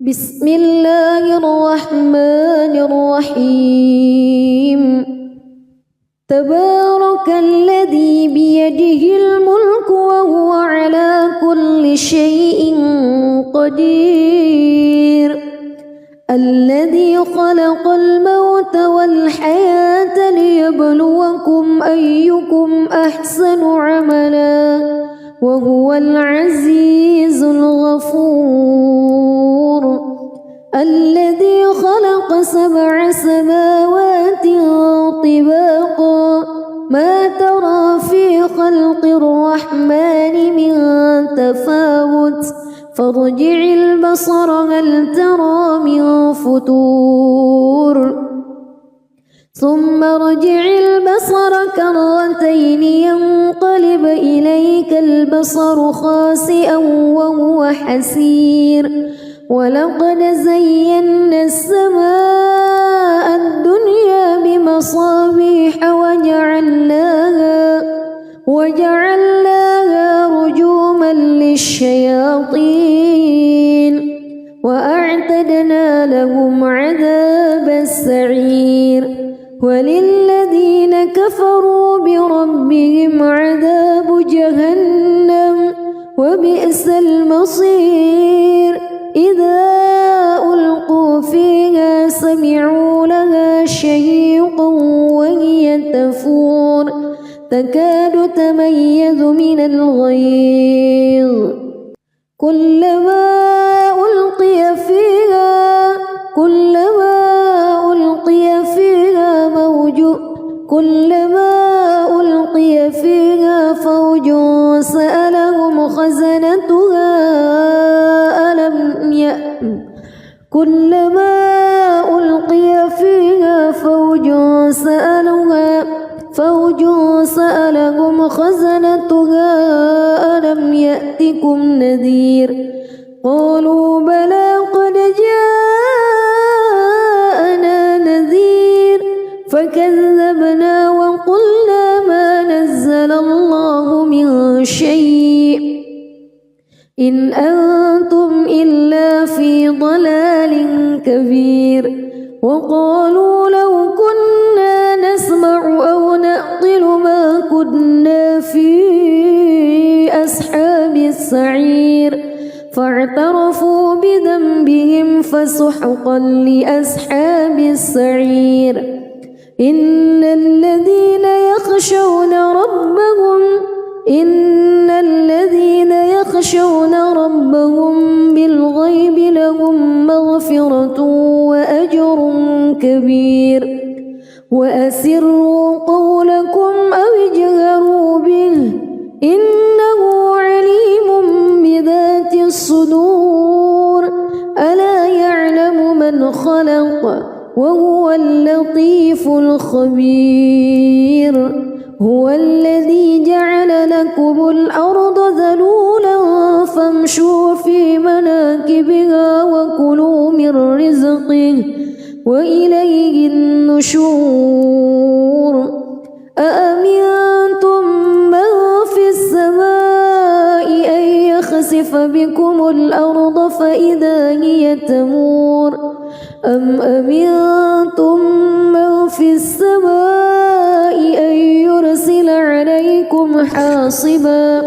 بسم الله الرحمن الرحيم تبارك الذي بيده الملك وهو على كل شيء قدير الذي خلق الموت والحياة ليبلوكم أيكم أحسن عملا وهو العزيز الغفور الذي خلق 7 سماوات طباقا ما ترى في خلق الرحمن من تفاوت فارجع البصر هل ترى من فتور ثم ارجع البصر كرتين ينقلب إليك البصر خاسئا وهو حسير ولقد زينا السماء الدنيا بمصابيح وجعلناها رجوما للشياطين وأعتدنا لهم عذاب السعير وللذين كفروا بربهم عذاب جهنم وبئس المصير إذا ألقوا فيها سمعوا لها شهيقا وهي تفور تكاد تميز من الغيظ كلما ألقي فيها فوج سألهم خزنتها ألم يأتكم نذير قالوا بلى قد جاءنا نذير فكذبنا وقلنا ما نزل الله من شيء إن أنتم إلا في ضلال كبير وقالوا لو كنا نسمع أو نعقل ما كنا في أصحاب السعير فاعترفوا بذنبهم فسحقا لأصحاب السعير إن الذين يخشون ربهم بالغيب لهم مغفرة وأجر كبير وأسروا قولكم أو اجهروا به إنه عليم بذات الصدور ألا يعلم من خلق وهو اللطيف الخبير هو الذي جعل لكم الأرض ذلولا فامشوا في مناكبها وكلوا من رزقه وإليه النشور أأمنتم من في السماء أن يخسف بكم الأرض فإذا هي تمور أم أمنتم من في السماء أن يرسل عليكم حاصبا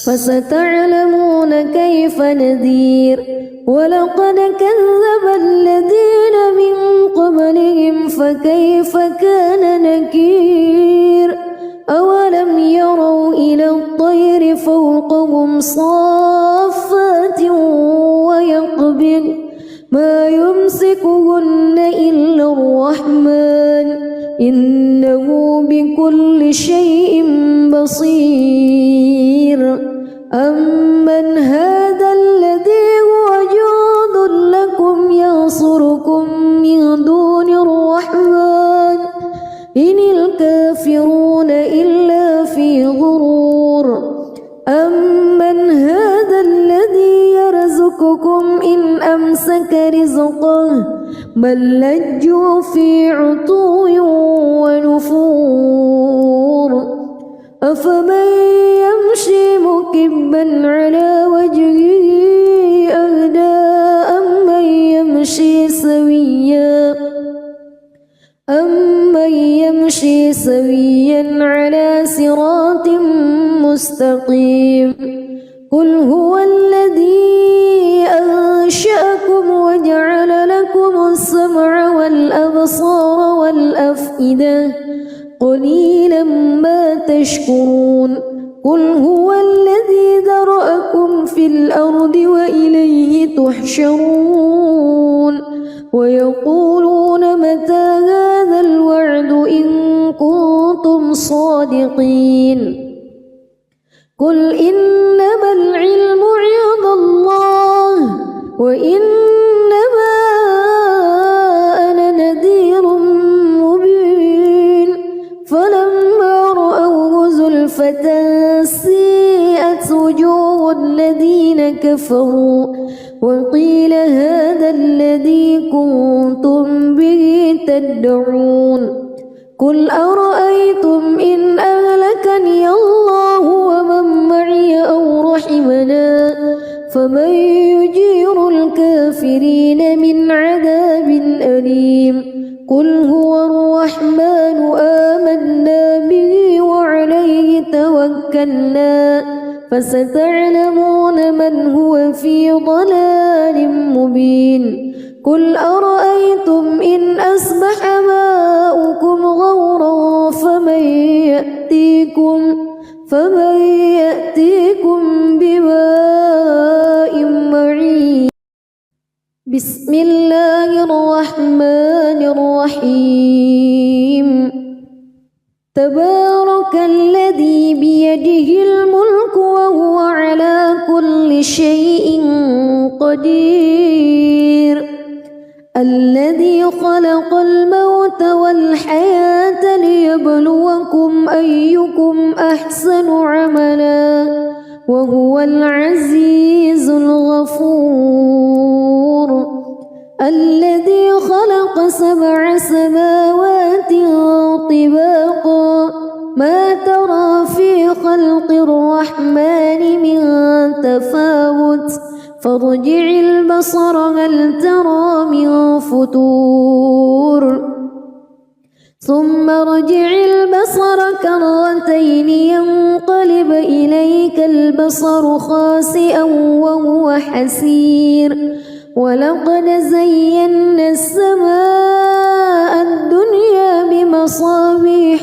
فستعلمون كيف نذير ولقد كذب الذين من قبلهم فكيف كان نكير أولم يروا إلى الطير فوقهم صافات ويقبض ما يمسكهن إلا الرحمن إنه بكل شيء بصير أمن هذا الذي هو جند لكم ينصركم من دون الرحمن إن الكافرون إلا في غرور أمن هذا الذي يرزقكم إن أمسك رزقه بل لجوا في عتو ونفور أفمن يمشي مكبا على وجهه أهدى سويا على صراط مستقيم قل هو الذي أنشأكم وجعل لكم السمع والأبصار والأفئدة قليلا ما تشكرون قل هو الذي ذرأكم في الأرض وإليه تحشرون ويقولون متى هذا الوعد إن كنتم صادقين قل إنما العلم عند الله وإنما أنا نذير مبين فلما رأوه زلفة سيئت وجوه الذين كفروا وقيل هذا الذي كنتم به تدعون قل أرأيتم إن أهلكني الله ومن معي أو رحمنا فمن يجير الكافرين من عذاب أليم قل هو الرحمن آمنا به وعليه توكلنا فستعلمون من هو في ضلال مبين قل أرأيتم إن أصبح ماؤكم غورا فمن يأتيكم بماء معين بسم الله الرحمن الرحيم تبارك الذي بيده الملك وهو على كل شيء قدير الذي خلق الموت والحياة ليبلوكم أيكم أحسن عملا وهو العزيز الغفور الذي خلق 7 سماوات طباقا ما ترى في خلق الرحمن من تفاوت فارجع البصر هل ترى من فتور ثم ارجع البصر كرتين ينقلب إليك البصر خاسئا وهو حسير ولقد زينا السماء الدنيا بمصابيح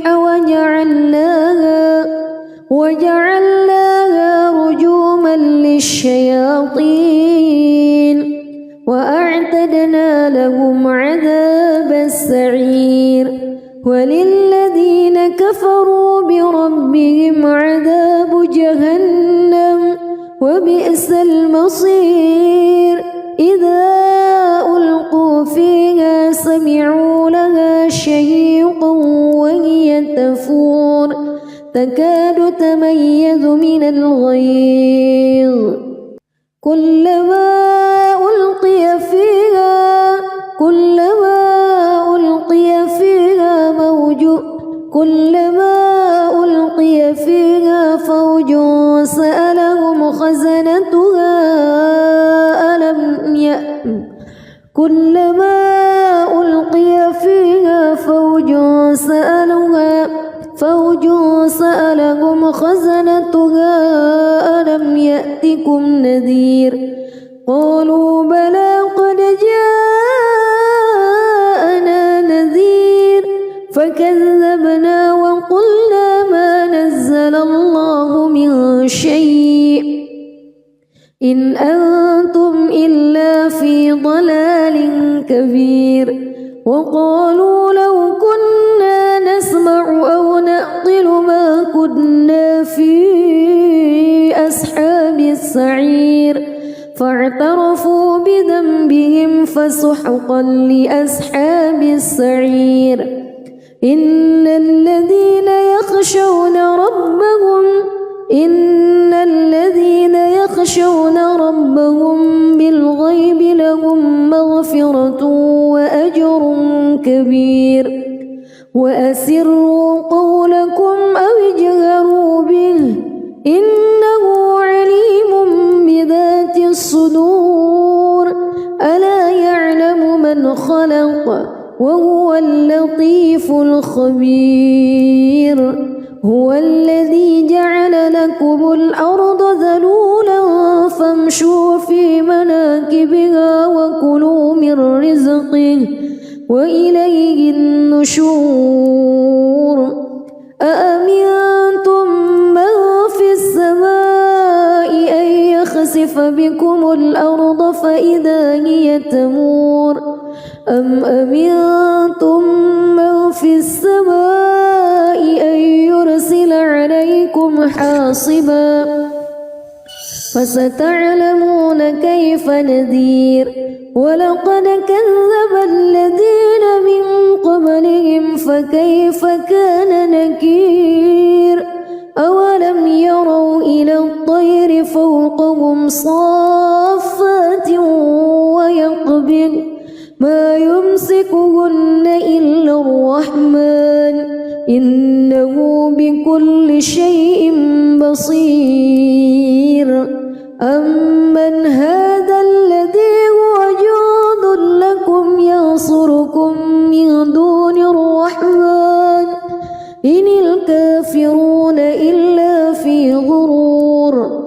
وجعلناها رجوما للشياطين وأعتدنا لهم عذاب السعير وللذين كفروا بربهم عذاب جهنم وبئس المصير إذا ألقوا فيها سمعوا لها شهيقا وهي تفور تكاد تميز من الغيظ كلما ألقي فيها فوج سألهم خزنتها كلما ألقي فيها فوج سألهم خزنتها ألم يأتكم نذير قالوا بلى قد جاءنا نذير فكذبنا وقلنا ما نزل الله من شيء إن أنتم إلا في ضلال كبير وقالوا لو كنا نسمع أو نعقل ما كنا في أصحاب السعير فاعترفوا بذنبهم فسحقا لأصحاب السعير إن الذين يخشون ربهم بالغيب لهم مغفرة وأجر كبير وأسروا قولكم أو اجهروا به إنه عليم بذات الصدور ألا يعلم من خلق وهو اللطيف الخبير هو الذي جعل لكم الأرض ذلولا فامشوا في مناكبها وكلوا من رزقه وإليه النشور أأمنتم من في السماء أن يخسف بكم الأرض فإذا هي تمور أم أمنتم من في السماء أن يرسل عليكم حاصبا فستعلمون كيف نذير ولقد كذب الذين من قبلهم فكيف كان نكير أولم يروا إلى الطير فوقهم صافات ويقبض ما يمسكهن إلا الرحمن إنه بكل شيء بصير أمن هذا الذي هو جند لكم ينصركم من دون الرحمن إن الكافرون إلا في غرور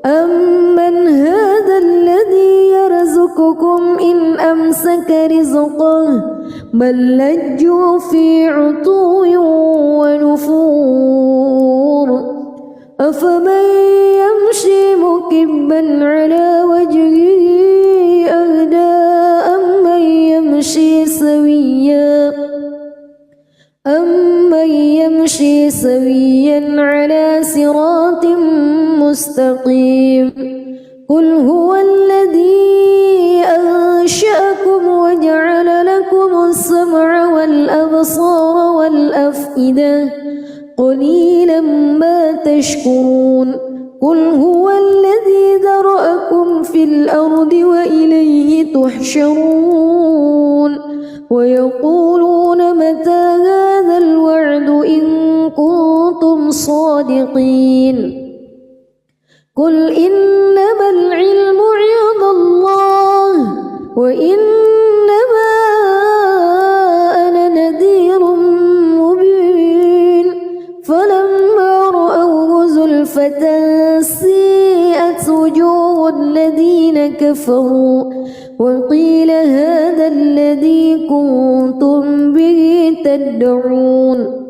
أمن هذا الذي يرزقكم إن أمسك رزقه بل لجوا في عتو ونفور أفمن يمشي مكبا على وجهه أهدى أمن يمشي سويا على صراط مستقيم قل هو الذي أنشأكم وجعل لكم السمع والأبصار والأفئدة قليلا ما تشكرون قل هو الذي ذرأكم في الأرض وإليه تحشرون ويقولون متى هذا الوعد إن كنتم صادقين قل إنما العلم عند الله وإنما أنا نذير مبين فلما رأوه زلفة سيئت وجوه الذين كفروا وقيل هذا الذي كنتم به تدعون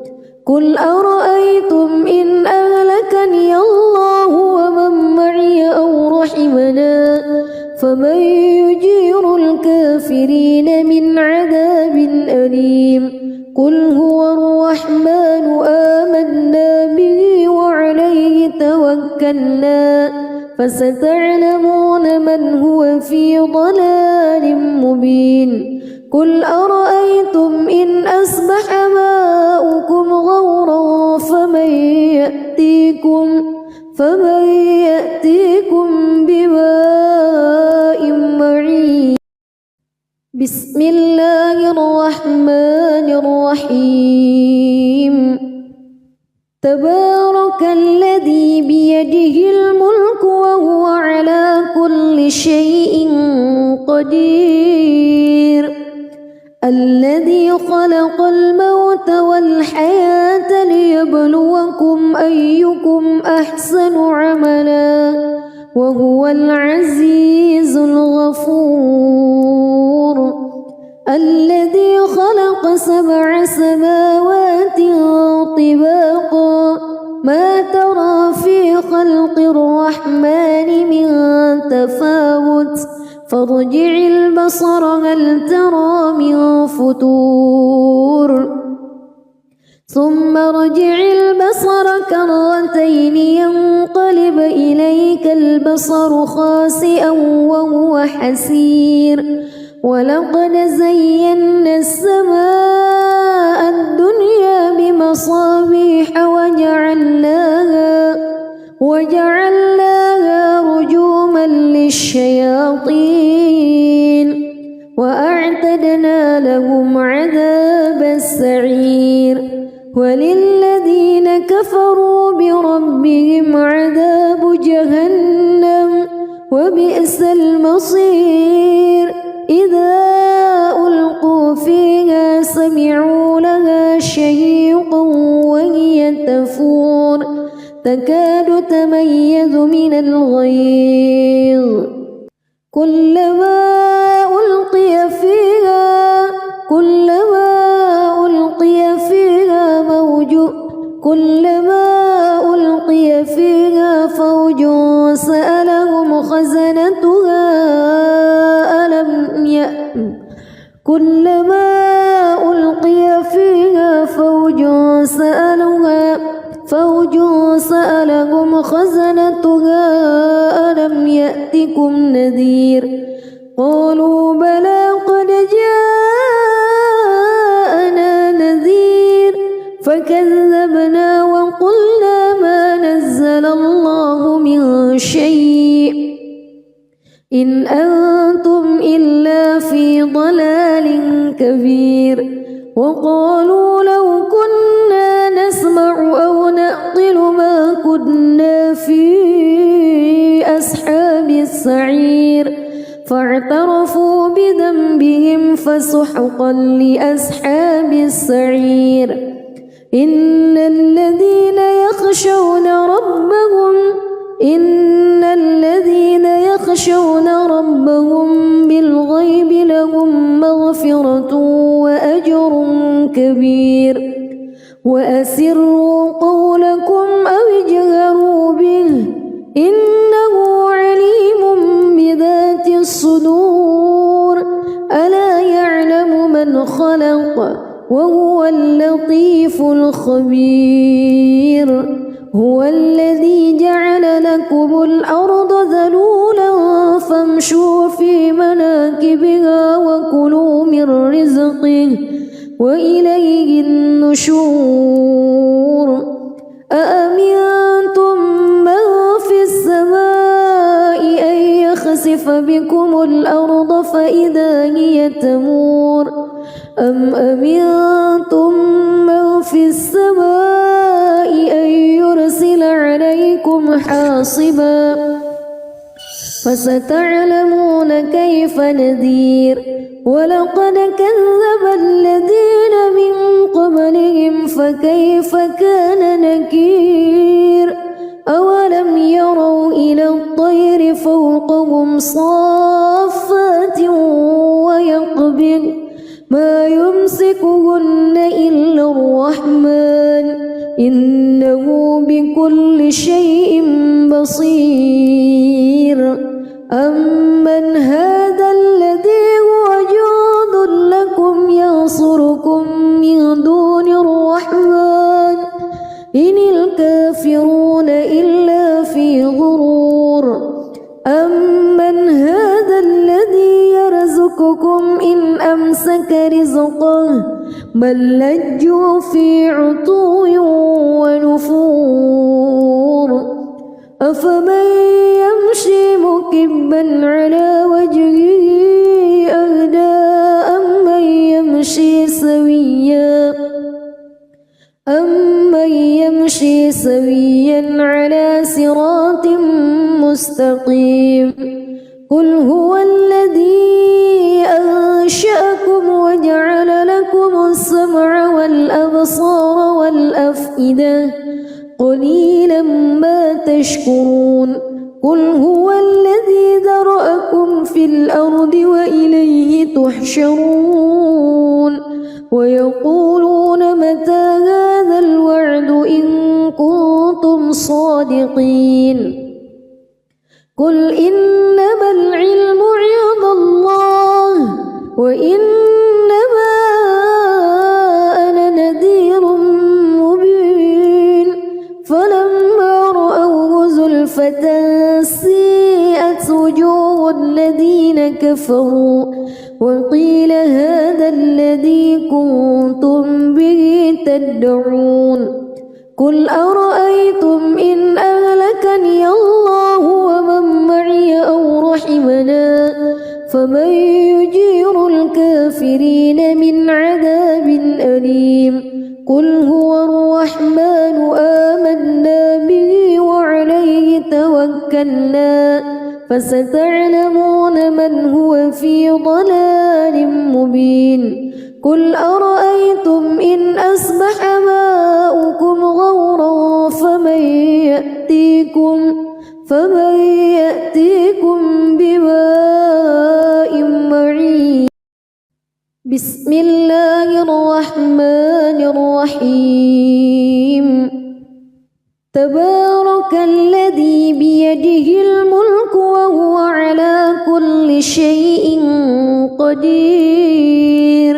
قل أرأيتم إن أهلكني الله ومن معي أو رحمنا فمن يجير الكافرين من عذاب أليم قل هو الرحمن آمنا به وعليه توكلنا فستعلمون من هو في ضلال مبين قل أرأيتم إن أصبح ماؤكم غورا فمن يأتيكم بماء معين بسم الله الرحمن الرحيم تبارك الذي بيده الملك وهو على كل شيء قدير الذي خلق الموت والحياة ليبلوكم أيكم أحسن عملا وهو العزيز الغفور الذي خلق 7 سماوات طباقا ما ترى في خلق الرحمن من تفاوت فارجع البصر هل ترى من فتور ثم ارجع البصر كرتين ينقلب إليك البصر خاسئا وهو حسير ولقد زينا السماء الدنيا بمصابيح وجعلناها رجوما للشياطين وأعتدنا لهم عذاب السعير وللذين كفروا بربهم عذاب جهنم وبئس المصير إذا ألقوا فيها تكاد تميز من الغيظ كلما ألقي فيها فوج سألهم خزنتها ألم يأتكم نذير قالوا بلى قد جاءنا نذير فكذبنا وقلنا ما نزل الله من شيء إن أنتم إلا في ضلال كبير وقالوا لو كنا نسمع أو نعقل ما كنا في أصحاب السعير فاعترفوا بذنبهم فسحقا لأصحاب السعير إن الذين يخشون ربهم بالغيب لهم مغفرة وأجر كبير وأسروا قولكم أو اجهروا به إنه عليم بذات الصدور ألا يعلم من خلق وهو اللطيف الخبير هو الذي جعل لكم الأرض ذلولا فامشوا في مناكبها وكلوا من رزقه وإليه النشور أأمنتم من في السماء أن يخسف بكم الأرض فإذا هي تمور أم أمنتم من في السماء أن يرسل عليكم حاصبا فستعلمون كيف نذير ولقد كذب الذين من قبلهم فكيف كان نكير أولم يروا إلى الطير فوقهم صافات ويقبض ما يمسكهن إلا الرحمن إنه بكل شيء بصير أمن هذا الذي هو جند لكم ينصركم من دون الرحمن إن الكافرون إلا في غرور أمن هذا الذي يرزقكم إن أمسك رزقه بل لجوا في عتو ونفور أفمن يمشي مكبا على وجهه أهدى أمن يمشي سويا على صراط مستقيم قل هو الذي أنشأكم وجعل لكم السمع والأبصار والأفئدة قليلا ما تشكرون قل هو الذي ذرأكم في الأرض وإليه تحشرون ويقولون متى هذا الوعد إن كنتم صادقين قل إنما العلم عند الله وإنما أنا نذير مبين فلما رأوه زلفة سيئت وجوه الذين كفروا وقيل هذا الذي كنتم به تدعون قل أرأيتم إن أهلكني الله ومن معي أو رحمنا فمن يجير الكافرين من عذاب أليم قل هو الرحمن آمنا به وعليه توكلنا فستعلمون من هو في ضلال مبين قل أرأيتم إن أصبح ماؤكم غورا فمن يأتيكم بماء معين. بسم الله الرحمن الرحيم. تبارك الذي بيده الملك وهو على كل شيء قدير.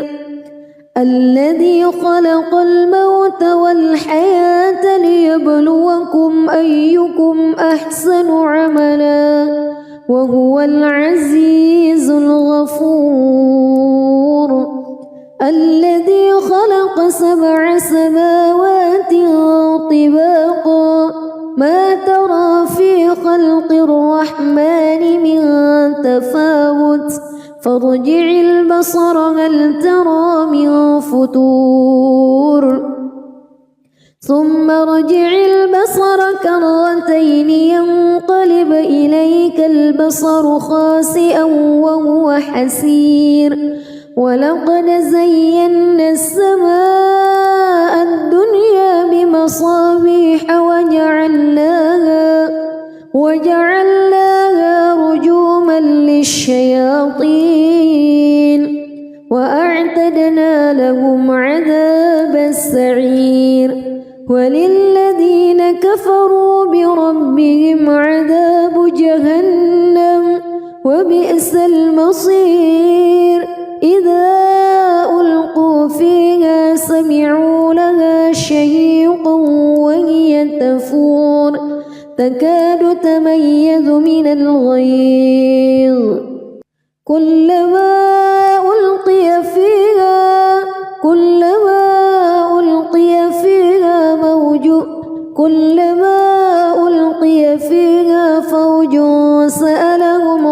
الذي خلق الموت والحياة ليبلوكم أيكم أحسن عملا وهو العزيز الغفور. الذي خلق 7 سماوات طباقا ما ترى في خلق الرحمن من تفاوت فارجع البصر هل ترى من فطور ثم ارجع البصر كرتين ينقلب إليك البصر خاسئا وهو حسير. ولقد زينا السماء الدنيا بمصابيح وجعلناها رجوما للشياطين وأعتدنا لهم عذاب السعير. وللذين كفروا بربهم عذاب جهنم وبئس المصير. إذا ألقوا فيها سمعوا لها شهيقا وهي تفور تكاد تميز من الغيظ. كلما ألقي فيها فوج سألهم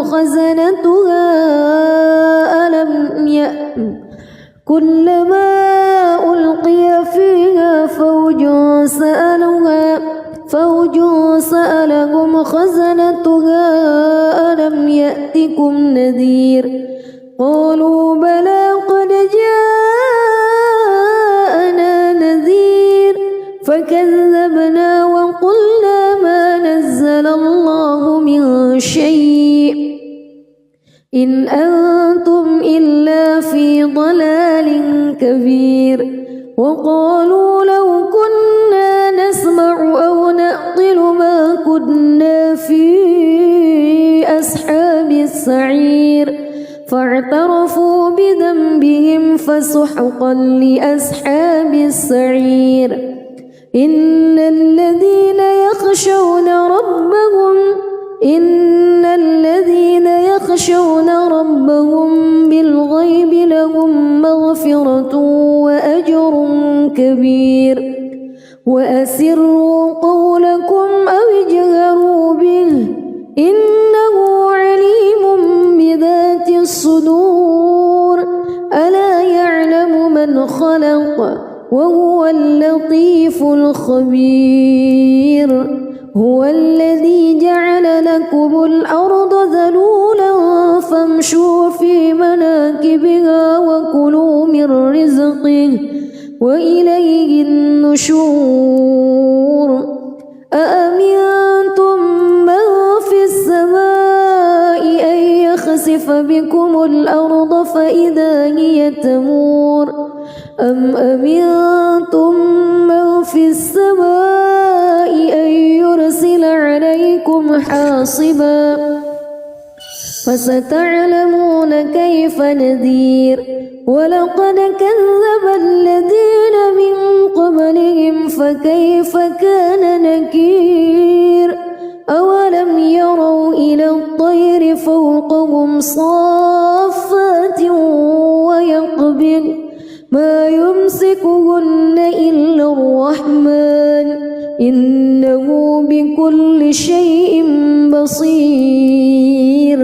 خزنتها ألم يأتكم نذير. قالوا بلى قد جاءنا نذير فكذبنا وقلنا ما نزل الله من شيء إن أنتم إلا في ضلال كبير. وقالوا لو كنا نسمع أو نعقل ما كنا في أصحاب السعير فاعترفوا بذنبهم فسحقا لأصحاب السعير. إن الذين يخشون ربهم بالغيب لهم مغفرة وأجر كبير. وأسروا قولكم أو اجهروا به إنه عليم بذات الصدور. ألا يعلم من خلق وهو اللطيف الخبير. هو الذي جعل لكم الأرض ذلولا فامشوا في مناكبها وكلوا من رزقه وإليه النشور. أأمنتم من في السماء أن يخسف بكم الأرض فإذا هي تمور أم أمنتم من في السماء أن يرسل عليكم حاصبا فستعلمون كيف نذير. ولقد كذب الذين من قبلهم فكيف كان نكير. أولم يروا إلى الطير فوقهم صافات ويقبض ما يمسكهن إلا الرحمن إنه بكل شيء بصير.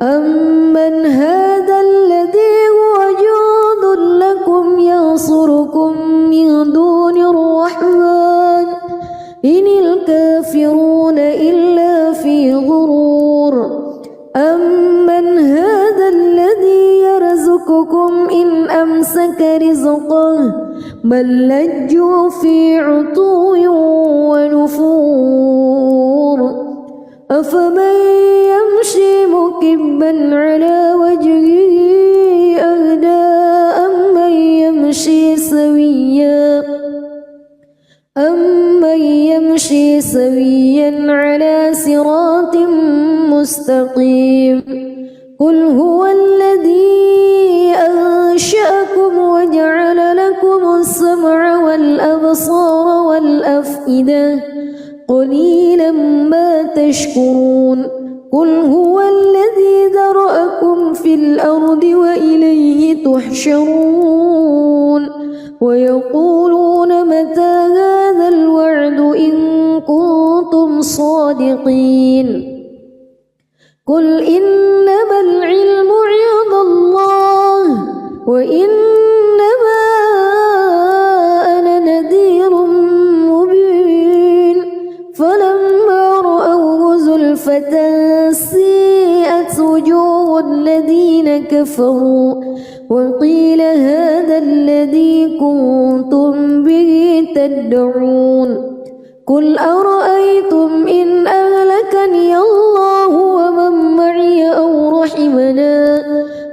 أمن هذا الذي هو جند لكم ينصركم من دون الرحمن إن الكافرون إلا في غرور. أمن هذا الذي يرزقكم إن أمسك رزقه بل لجوا في عتو ونفور أفمن يمشي مكبا على وجهه أهدى أمن يمشي سويا على صراط مستقيم قل هو الذي أنشأكم وجعل لكم السمع والأبصار والأفئدة قليلا ما تشكرون قل هو الذي ذرأكم في الأرض وإليه تحشرون ويقولون متى هذا الوعد إن كنتم صادقين قل إنما العلم عند الله وإنما أنا نذير مبين فلما رأوه زلفة سيئت وجوه الذين كفروا وقيل هذا الذي كنتم به تدعون قل أرأيتم إن أهلكني الله ومن معي أو رحمنا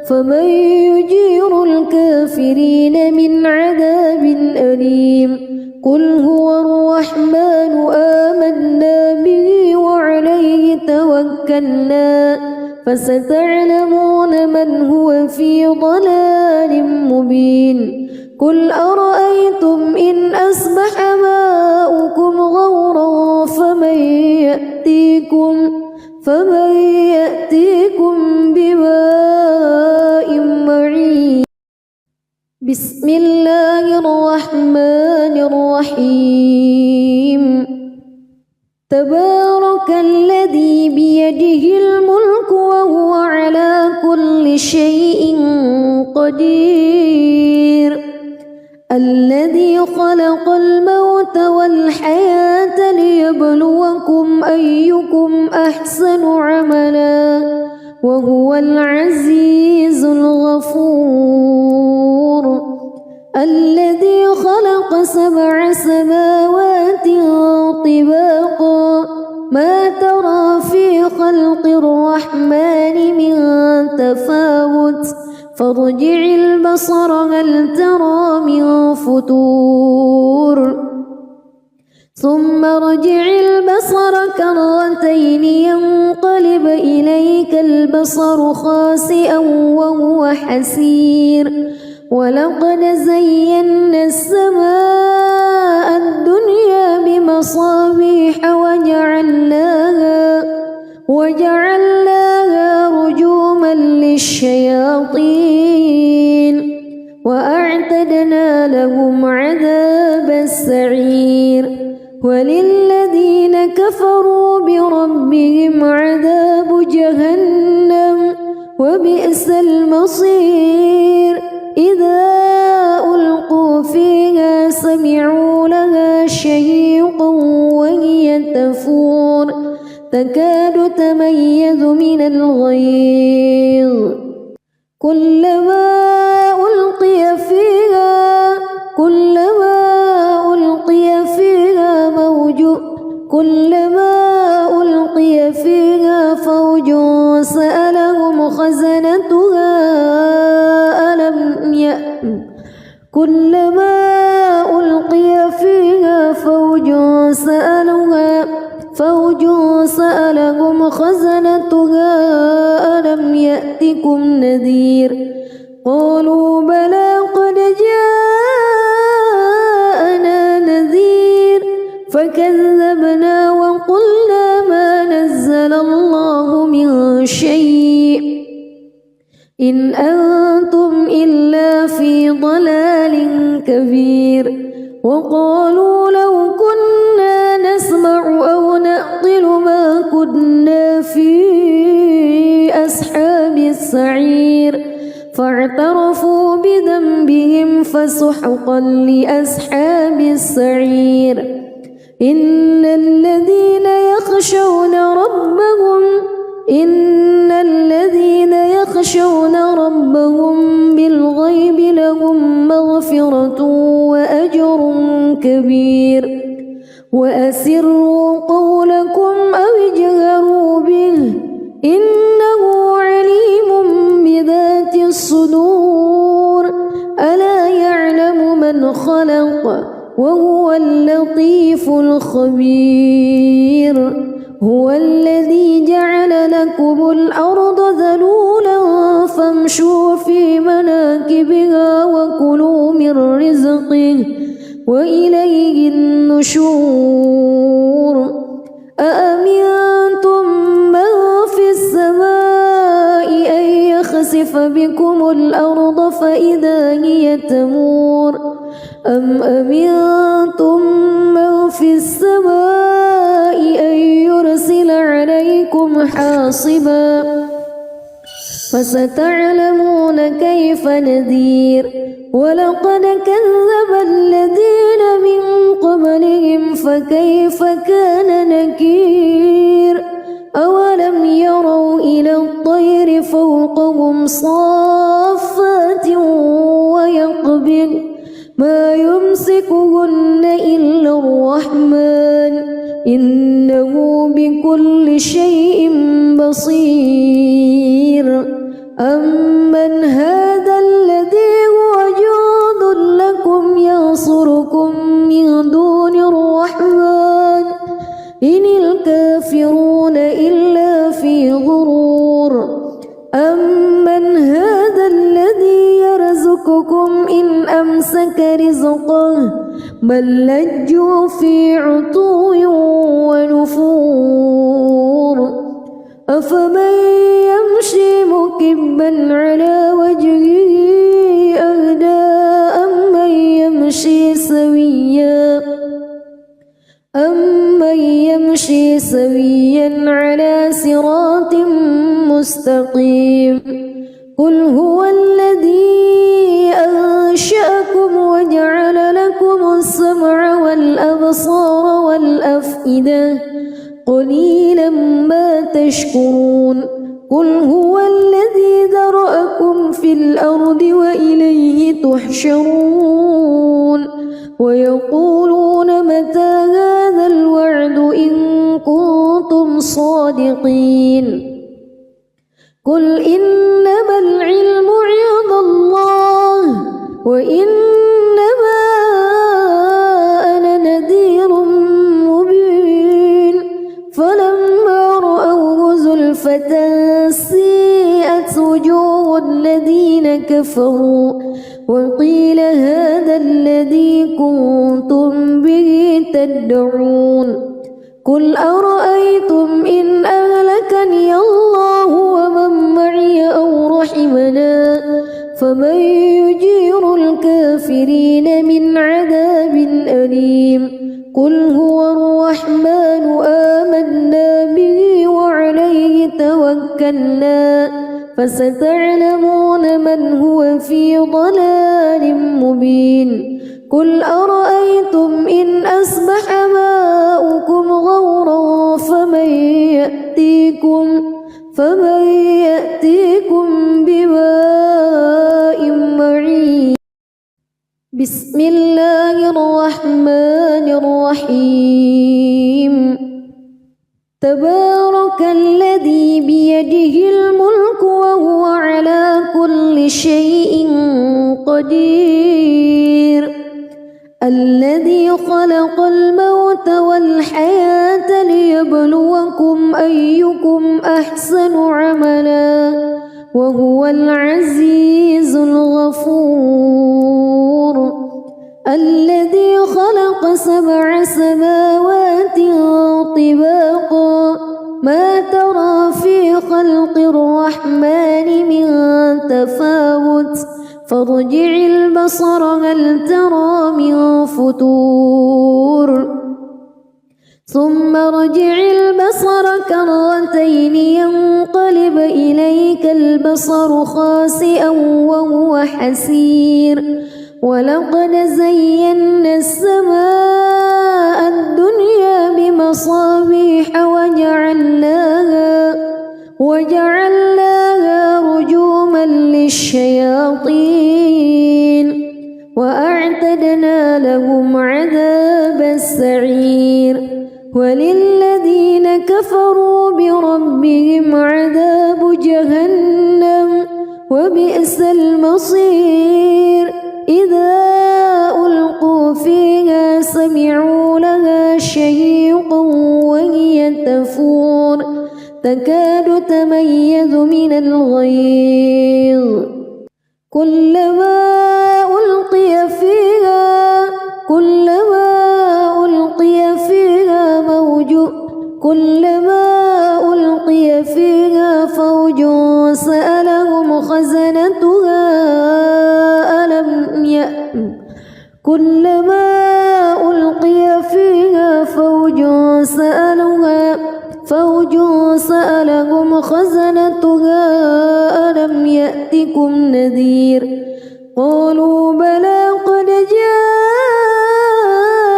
فمن يجير الكافرين من عذاب أليم قل هو الرحمن آمنا به وعليه توكلنا فستعلمون من هو في ضلال مبين قل أرأيتم إن أصبح ماؤكم غورا فمن يأتيكم بماء معين بسم الله الرحمن الرحيم تبارك الذي بيده الملك وهو على كل شيء قدير الذي خلق الموت والحياة ليبلوكم أيكم أحسن عملا وهو العزيز الغفور الذي خلق 7 سماوات طباقا ما ترى في خلق الرحمن من تفاوت فارجع البصر هل ترى من فطور ثم ارجع البصر كرتين ينقلب إليك البصر خاسئا وهو حسير ولقد زينا السماء الدنيا بمصابيح وجعلناها رجوما للشياطين وأعتدنا لهم عذاب السعير وللذين كفروا بربهم عذاب جهنم وبئس المصير إذا ألقوا فيها سمعوا لها شهيقا وهي تفور تكاد تميز من الغيظ كلما ألقي فيها فوج سألهم خزنتها كلما ألقي فيها فوج سألهم خزنتها ألم يأتكم نذير قالوا بلى قد جاءنا نذير فكذبنا وقلنا ما نزل الله من شيء إن أنتم إلا في ضلال كبير وقالوا لو كنا نسمع أو نعقل ما كنا في أصحاب السعير فاعترفوا بذنبهم فسحقا لأصحاب السعير إن الذين يخشون ربهم بالغيب لهم مغفرة مغفرة وأجر كبير وأسروا قولكم أو اجهروا به إنه عليم بذات الصدور ألا يعلم من خلق وهو اللطيف الخبير هو الذي جعل لكم الأرض ذلولا فامشوا في مناكبها وكلوا من رزقه وإليه النشور أأمنتم من في السماء أن يخسف بكم الأرض فإذا هي تمور أم أمنتم من في السماء أن يرسل عليكم حاصبا فستعلمون كيف نذير ولقد كذب الذين من قبلهم فكيف كان نكير أولم يروا إلى الطير فوقهم صافات ويقبض ما يمسكهن إلا الرحمن إنه بكل شيء بصير أمن هذا الذي هو جند لكم ينصركم من دون الرحمن إن الكافرون إلا في غرور أمن هذا الذي يرزقكم إن أمسك رزقه بل لجوا في عتو ونفور أفمن يمشي مكبا على وجهه أهدى أمن يمشي سويا على صراط مستقيم قل هو الذي أنشأكم وجعل لكم السمع والأبصار والأفئدة قليلا ما تشكرون قل هو الذي ذرأكم في الأرض وإليه تحشرون ويقولون متى هذا الوعد إن كنتم صادقين قل إنما العلم عند الله وإنما أنا نذير مبين فلما رأوه زلفة سيئت وجوه الذين كفروا وقيل هذا الذي كنتم به تدعون قل أرأيتم إن أهلكني الله ومن معي أو رحمنا فمن يجير الكافرين من عذاب أليم قل هو الرحمن آمنا به وعليه توكلنا فستعلمون من هو في ضلال مبين قل أرأيتم إن أصبح ماؤكم غورا فمن يأتيكم بماء معين بسم الله الرحمن الرحيم تبارك الذي بيده الملك وهو على كل شيء قدير الذي خلق الموت والحياة ليبلوكم أيكم أحسن عملا وهو العزيز الغفور الذي خلق 7 سماوات طباقا ما ترى في خلق الرحمن من تفاوت فارجع البصر هل ترى من فتور ثم ارجع البصر كرتين ينقلب إليك البصر خاسئا وهو حسير ولقد زينا السماء الدنيا بمصابيح وجعلناها رجوما للشياطين وأعتدنا لهم عذاب السعير وللذين كفروا بربهم عذاب جهنم وبئس المصير إذا ألقوا فيها سمعوا لها شهيقا وهي تفور تكاد تميز من الغيظ كلما ألقي فيها فوج سألهم خزنتها ألم يأتكم نذير قالوا بلى قد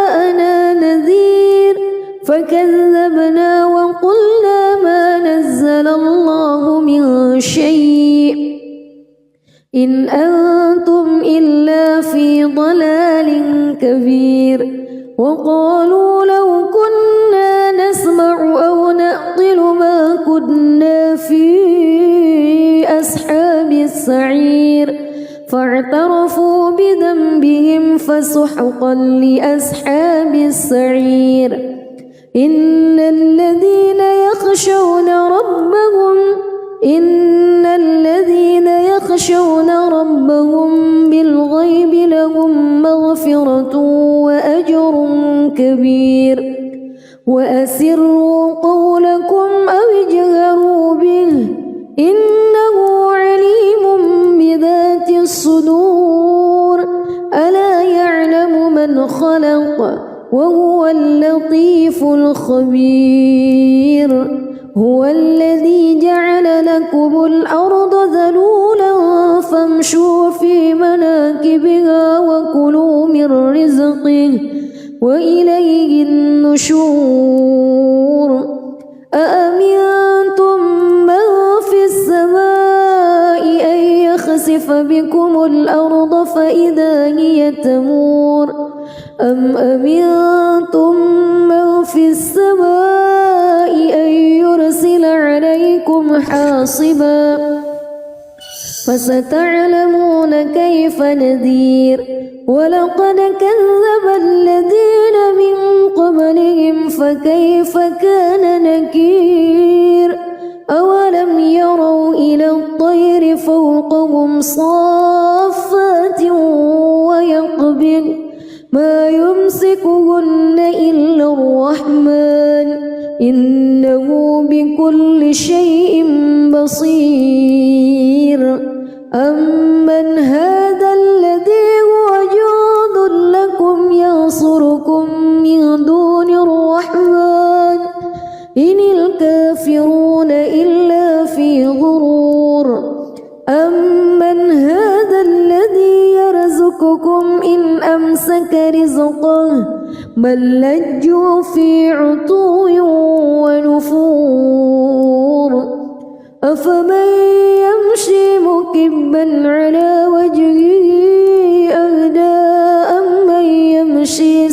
جاءنا نذير فكذبنا وقلنا ما نزل الله من شيء إن أنتم إلا في ضلال كبير وقالوا لو كنا نسمع أو نعقل ما كنا في أصحاب السعير فاعترفوا بذنبهم فسحقا لأصحاب السعير إن الذين يخشون ربهم بالغيب لهم مغفرة وأجر كبير وأسروا قولكم أو اجهروا به إنه عليم بذات الصدور ألا يعلم من خلق وهو اللطيف الخبير هو الذي جعل لكم الأرض ذلولا فامشوا في مناكبها وكلوا من رزقه وإليه النشور أأمنتم من في السماء أن يخسف بكم الأرض فإذا هي تمور أم أمنتم من في السماء أن يرسل عليكم حاصبا فستعلمون كيف نذير ولقد كذب الذين من قبلهم فكيف كان نكير أولم يروا إلى الطير فوقهم صافات ويقبض ما يمسكهن إلا الرحمن إنه بكل شيء بصير أمن هذا الذي هو جند لكم ينصركم من دون الرحمن إن الكافرون إلا في غرور أمن هذا الذي يرزقكم إن أمسك رزقه بل لجوا في عتو ونفور أفمن يمشي مكبا على وجهه أهدى أمن يمشي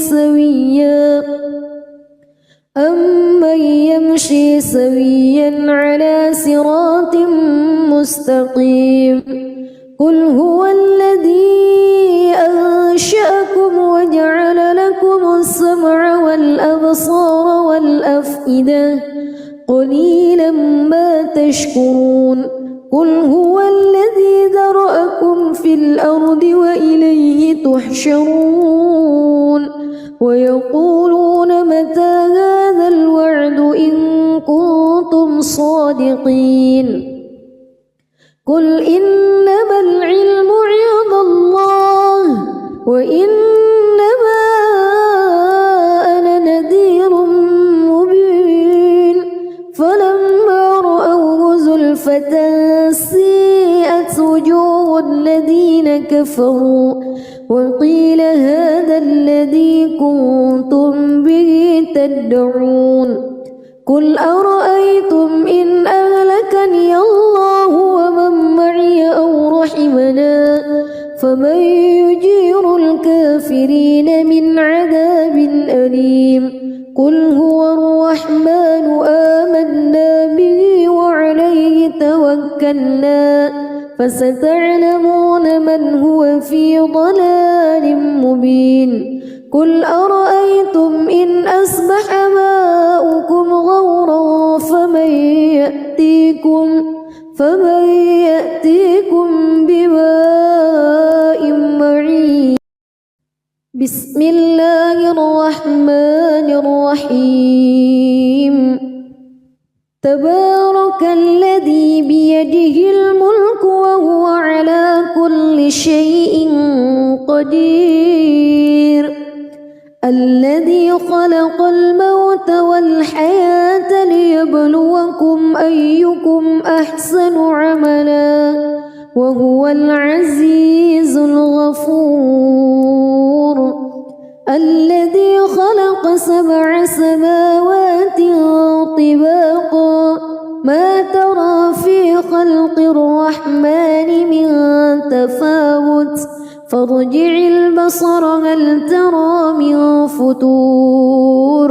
سويا على صراط مستقيم قل هو الذي أنشأكم وجعل لكم السمع والأبصار والأفئدة قليلا ما تشكرون قل هو الذي ذرأكم في الأرض وإليه تحشرون ويقولون متى هذا الوعد إن كنتم صادقين قل إنما العلم عند الله وإنما أنا نذير مبين فلما رأوه زلفة سيئت وجوه الذين كفروا وقيل هذا الذي كنتم به تدعون قل أرأيتم إن أهلكني الله ومن معي أو رحمنا فمن يجير ونذير الكافرين من عذاب أليم قل هو الرحمن آمنا به وعليه توكلنا فستعلمون من هو في ضلال مبين قل أرأيتم إن أصبح ماؤكم غورا فمن يأتيكم بماء معين بسم الله الرحمن الرحيم تبارك الذي بيده الملك وهو على كل شيء قدير الذي خلق الموت والحياة ليبلوكم أيكم أحسن عملا وهو العزيز الغفور الذي خلق 7 سماوات طباقا ما ترى في خلق الرحمن من تفاوت فارجع البصر هل ترى من فتور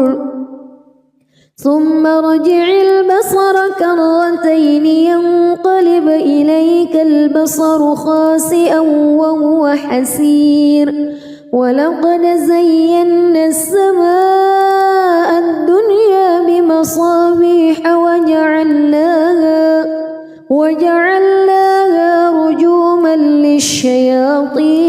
ثم ارجع البصر كرتين ينقلب إليك البصر خاسئا وهو حسير ولقد زينا السماء الدنيا بمصابيح وجعلناها رجوما للشياطين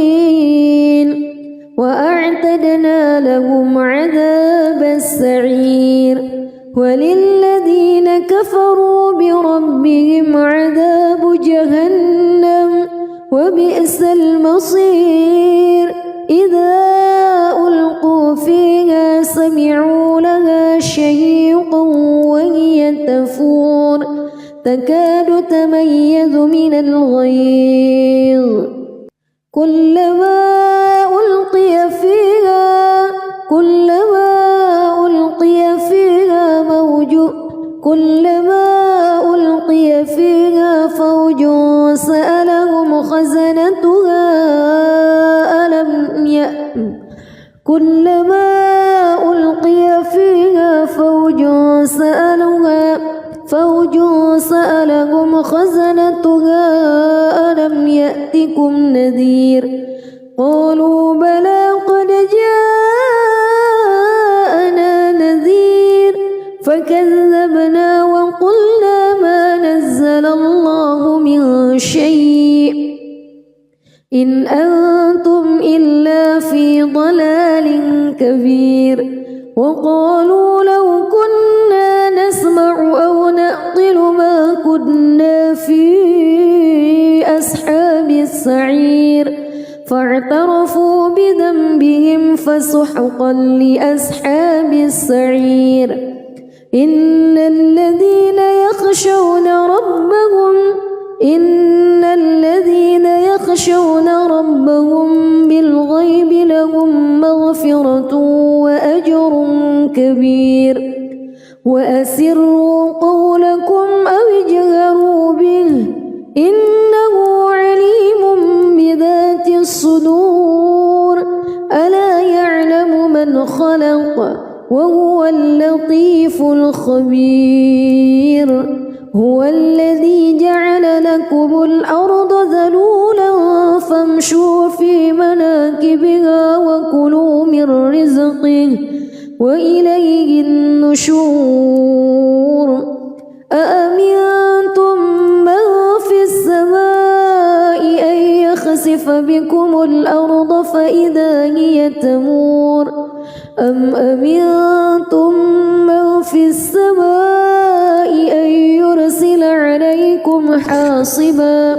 وأعتدنا لهم عذاب السعير وللذين كفروا بربهم عذاب جهنم وبئس المصير إذا ألقوا فيها سمعوا لها شهيقا وهي تفور تكاد تميز من الغيظ كلما ألقي فيها فوج سألهم خزنتها ألم يأتكم نذير قالوا بلى قد جاءنا نذير فكذبنا وقلنا ما نزل الله من شيء إن أنتم إلا في ضلال كبير وقالوا لو كنا نسمع أو نعقل ما كنا في أصحاب السعير فاعترفوا بذنبهم فسحقا لأصحاب السعير إن الذين يخشون ربهم بالغيب لهم مغفرة وأجر كبير وأسروا قولكم أو اجهروا به إنه عليم بذات الصدور ألا يعلم من خلق وهو اللطيف الخبير هو الذي جعل لكم الأرض ذلولا فامشوا في مناكبها وكلوا من رزقه وإليه النشور أأمنتم من في السماء أن يخسف بكم الأرض فإذا هي تمور أم أمنتم من في السماء أن يرسل عليكم حاصبا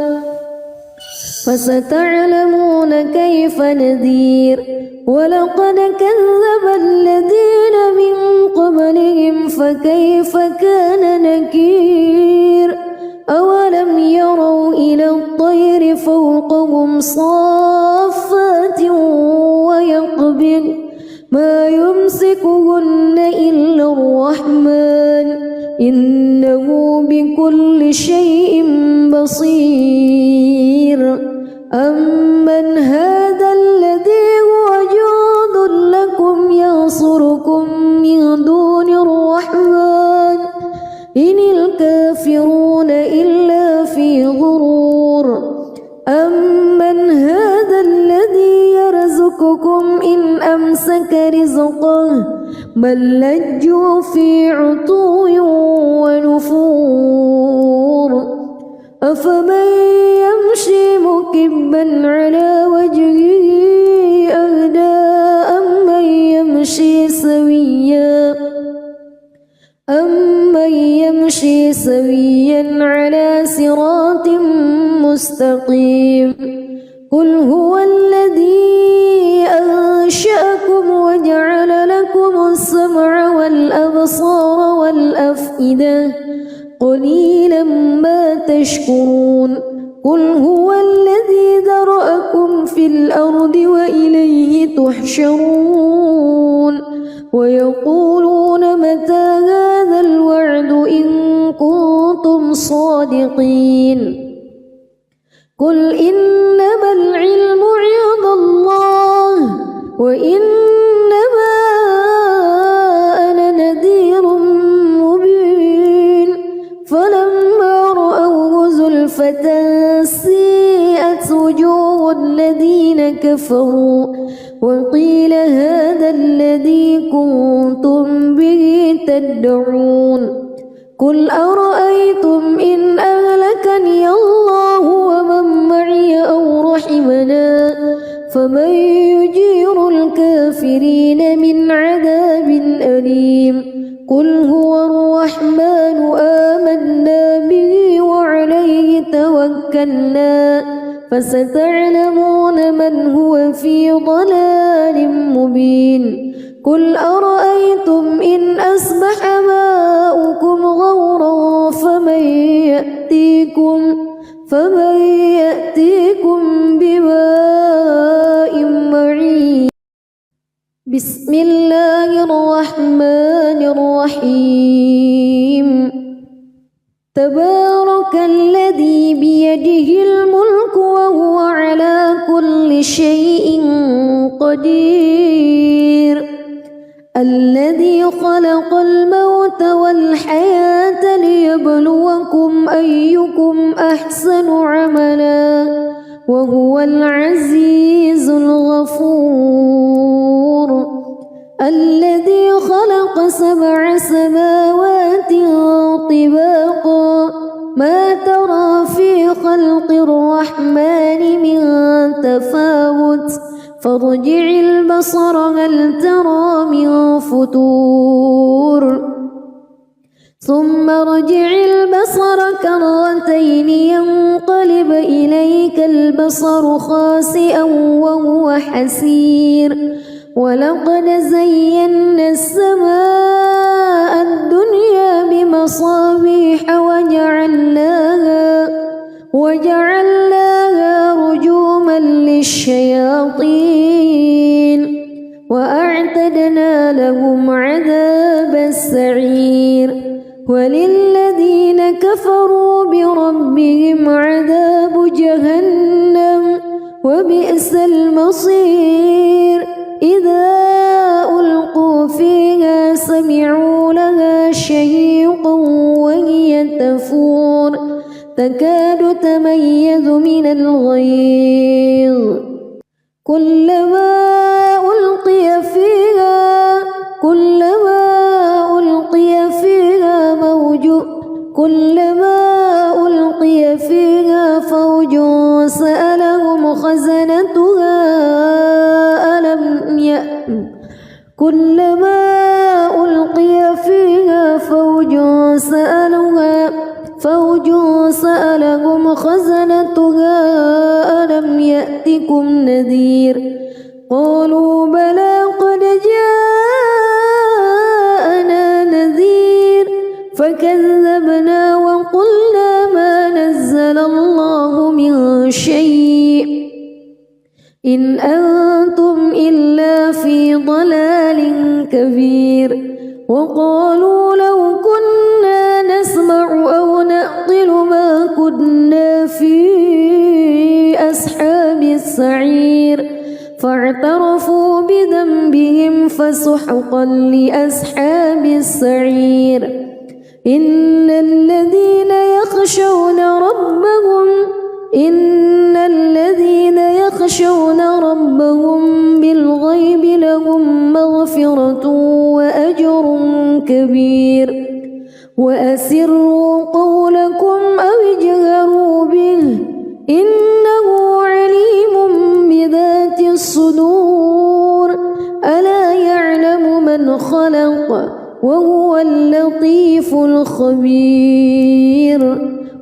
فستعلمون كيف نذير ولقد كذب الذين من قبلهم فكيف كان نكير أولم يروا إلى الطير فوقهم صافات ويقبض ما يمسكهن إلا الرحمن إنه بكل شيء بصير أمن هذا الذي بل لجوا في عتو ونفور أفمن يمشي مكبا على وجهه أهدى أمن يمشي سويا على صراط مستقيم قل هو الذي أنشأكم وجعل لكم السمع والأبصار والأفئدة قليلا ما تشكرون قل هو الذي ذرأكم في الأرض وإليه تحشرون ويقولون متى هذا الوعد إن كنتم صادقين قل إنما العلم عند الله وإنما أنا نذير مبين فلما رأوه زلفة سيئت وجوه الذين كفروا وقيل هذا الذي كنتم به تدعون قل أرأيتم إن أهلكني الله ومن معي أو رحمنا فمن يجير الكافرين من عذاب أليم قل هو الرحمن آمنا به وعليه توكلنا فستعلمون من هو في ضلال مبين قل أرأيتم إن أصبح ماؤكم غورا فمن يأتيكم بماء معين بسم الله الرحمن الرحيم تبارك الذي بيده الملك وهو على كل شيء قدير الذي خلق الموت والحياة ليبلوكم أيكم أحسن عملا وهو العزيز الغفور الذي خلق 7 سماوات طباقا ما ترى في خلق الرحمن من تفاوت فارجع البصر هل ترى من فتور ثم ارجع البصر كرتين ينقلب إليك البصر خاسئا وهو حسير ولقد زينا السماء الدنيا بمصابيح وجعلناها رجوما للشياطين وأعتدنا لهم عذاب السعير وللذين كفروا بربهم عذاب جهنم وبئس المصير إذا ألقوا فيها سمعوا لها شهيقا وهي تفور تكاد تميز من الغيظ كلما ألقي فيها فوج سألهم خزنتها ألم يأتكم نذير قالوا بلى قد جاءنا نذير فكذبنا وقلنا ما نزل الله من شيء إن أنتم إلا في ضلال كبير وقالوا لو كنا نسمع أو نعقل ما كنا في أصحاب السعير فاعترفوا بذنبهم فسحقا لأصحاب السعير إن الذين يخشون ربهم بالغيب لهم مغفرة وأجر كبير وأسروا قولكم أو اجهروا به إنه عليم بذات الصدور ألا يعلم من خلق وهو اللطيف الخبير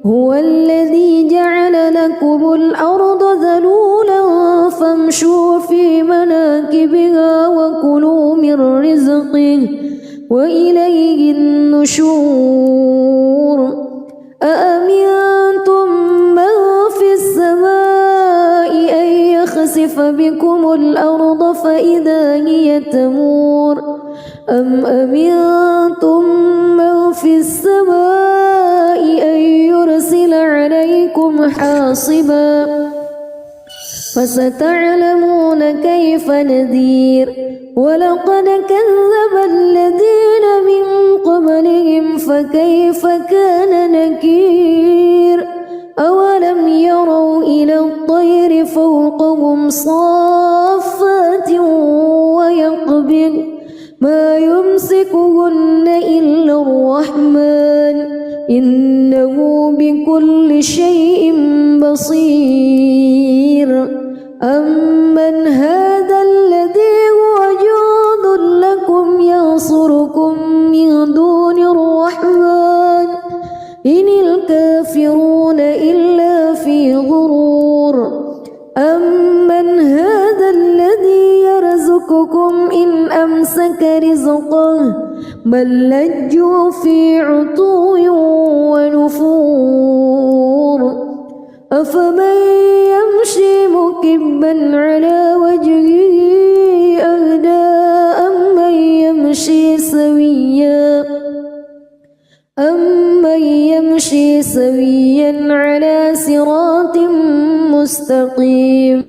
هو الذي جعل لكم الأرض ذلولا فامشوا في مناكبها وكلوا من رزقه وإليه النشور أأمنتم من في السماء أن يخسف بكم الأرض فإذا هي تمور أم أمنتم من في السماء أن يرسل عليكم حاصبا فستعلمون كيف نذير ولقد كذب الذين من قبلهم فكيف كان نكير أولم يروا إلى الطير فوقهم صافات ويقبض ما يمسكهن إلا الرحمن إنه بكل شيء بصير أمن هذا الذي هو جند لكم ينصركم من دون الرحمن إن الكافرون إلا في غرور أمن هذا الذي يرزقكم إن أمسك رزقه بل لجوا في عتو ونفور أفمن يمشي مكبا على وجهه أهدى أمن يمشي سويا على صراط مستقيم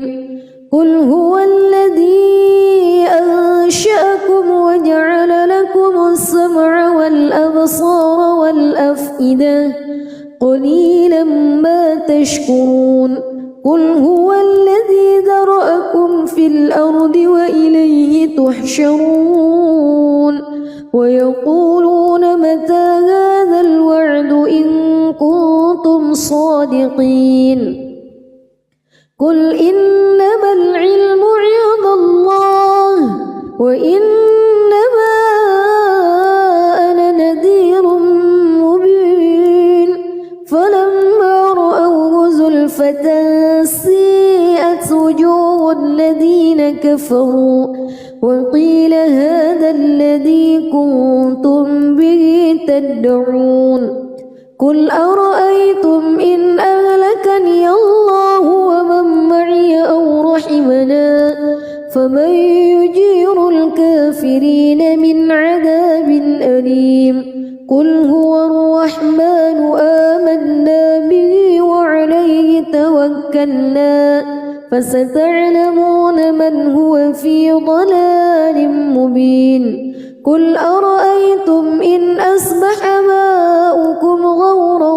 قل هو الذي أنشأكم وجعل لكم السمع والأبصار والأفئدة قليلا ما تشكرون قل هو الذي ذرأكم في الأرض وإليه تحشرون ويقولون متى هذا الوعد إن كنتم صادقين قل إنما العلم عند الله وإنما أنا نذير مبين فلما رأوه زلفة سيئت وجوه الذين كفروا وقيل هذا الذي كنتم به تدعون قل أرأيتم إن أهلكني الله ومن معي أو رحمنا فمن يجير الكافرين من عذاب أليم قل هو الرحمن آمنا به وعليه توكلنا فستعلمون من هو في ضلال مبين قل أرأيتم إن أصبح ماؤكم غورا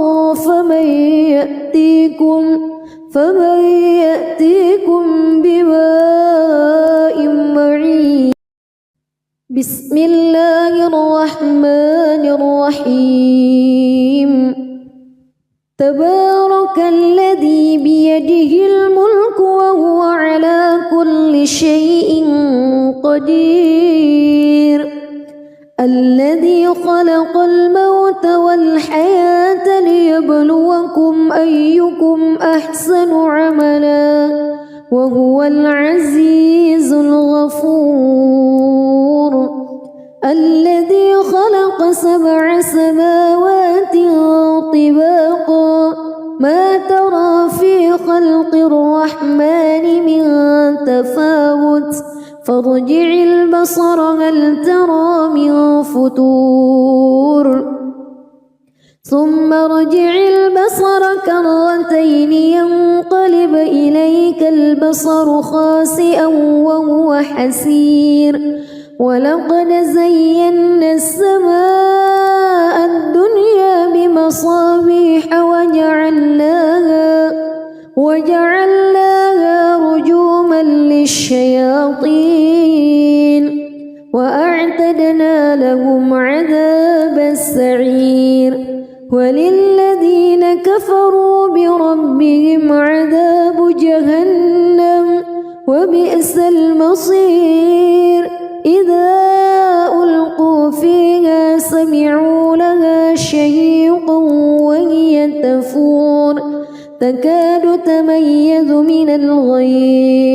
فمن يأتيكم بماء معين بسم الله الرحمن الرحيم تبارك الذي بيده الملك وهو على كل شيء قدير الذي خلق الموت والحياة ليبلوكم أيكم أحسن عملا وهو العزيز الغفور الذي خلق 7 سماوات طباقا ما ترى في خلق الرحمن من تفاوت فارجع البصر هل ترى من فتور ثم ارجع البصر كرتين ينقلب إليك البصر خاسئا وهو حسير ولقد زينا السماء الدنيا بمصابيح وجعلناها رجوما للشياطين وأعتدنا أعتدنا لهم عذاب السعير وللذين كفروا بربهم عذاب جهنم وبئس المصير إذا ألقوا فيها سمعوا لها شهيقا وهي تفور تكاد تميز من الغيظ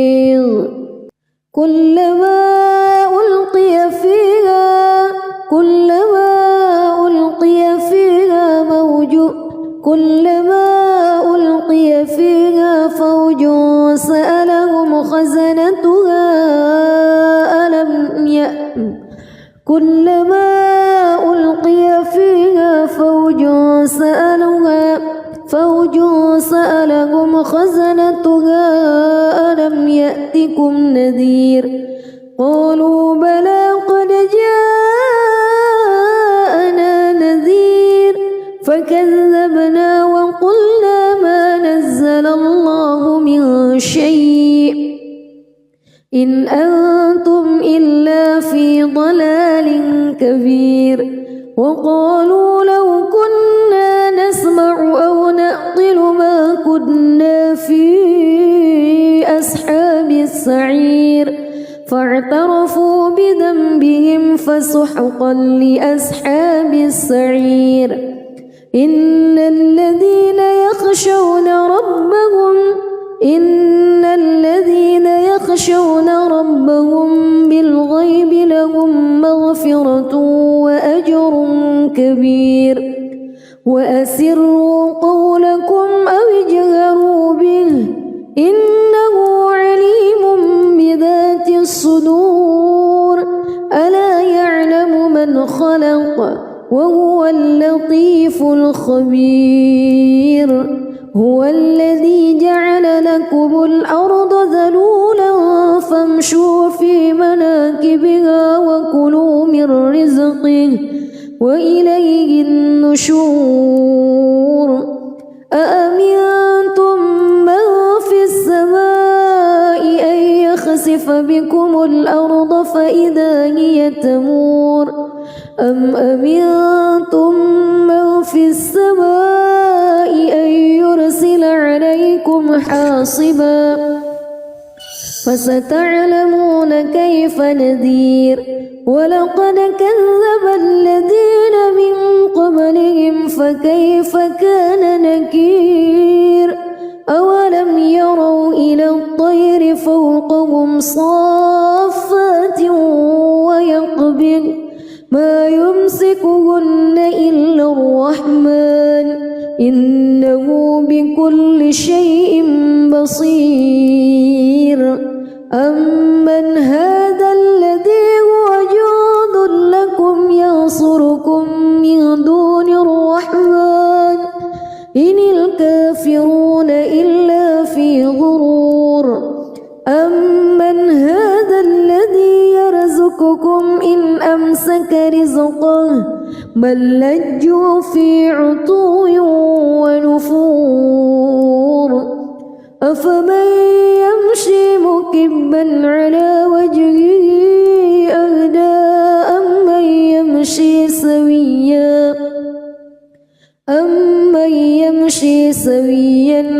كلما ألقي فيها فوج سألهم خزنتها ألم يأتكم نذير قالوا بلى قد جاءنا نذير فكذبنا وقلنا ما نزل الله من شيء إن أنتم إلا في ضلال كبير وقالوا لو كنا نسمع أو نعقل ما كنا في أصحاب السعير فاعترفوا بذنبهم فسحقا لأصحاب السعير إن الذين يخشون ربهم بالغيب لهم مغفرة وأجر كبير وأسروا قولكم أو اجهروا به إنه عليم بذات الصدور ألا يعلم من خلق وهو اللطيف الخبير هو الذي جعل لكم الأرض ذلولا فامشوا في مناكبها وكلوا من رزقه وإليه النشور أأمنتم من في السماء أن يخسف بكم الأرض فإذا هي تمور أم أمنتم من في السماء أن يرسل عليكم حاصبا فستعلمون كيف نذير ولقد كذب الذين من قبلهم فكيف كان نكير أولم يروا إلى الطير فوقهم صافات ويقبض ما يمسكهن إلا الرحمن إنه بكل شيء بصير أمن هذا الذي هو جند لكم ينصركم من دون الرحمن إن الكافرون إلا في غرور أمن هذا الذي يرزقكم إن أمسك رزقه بل لجوا في عتو ونفور أفمن يمشي مكبا على وجهه أهدى أمن يمشي سويا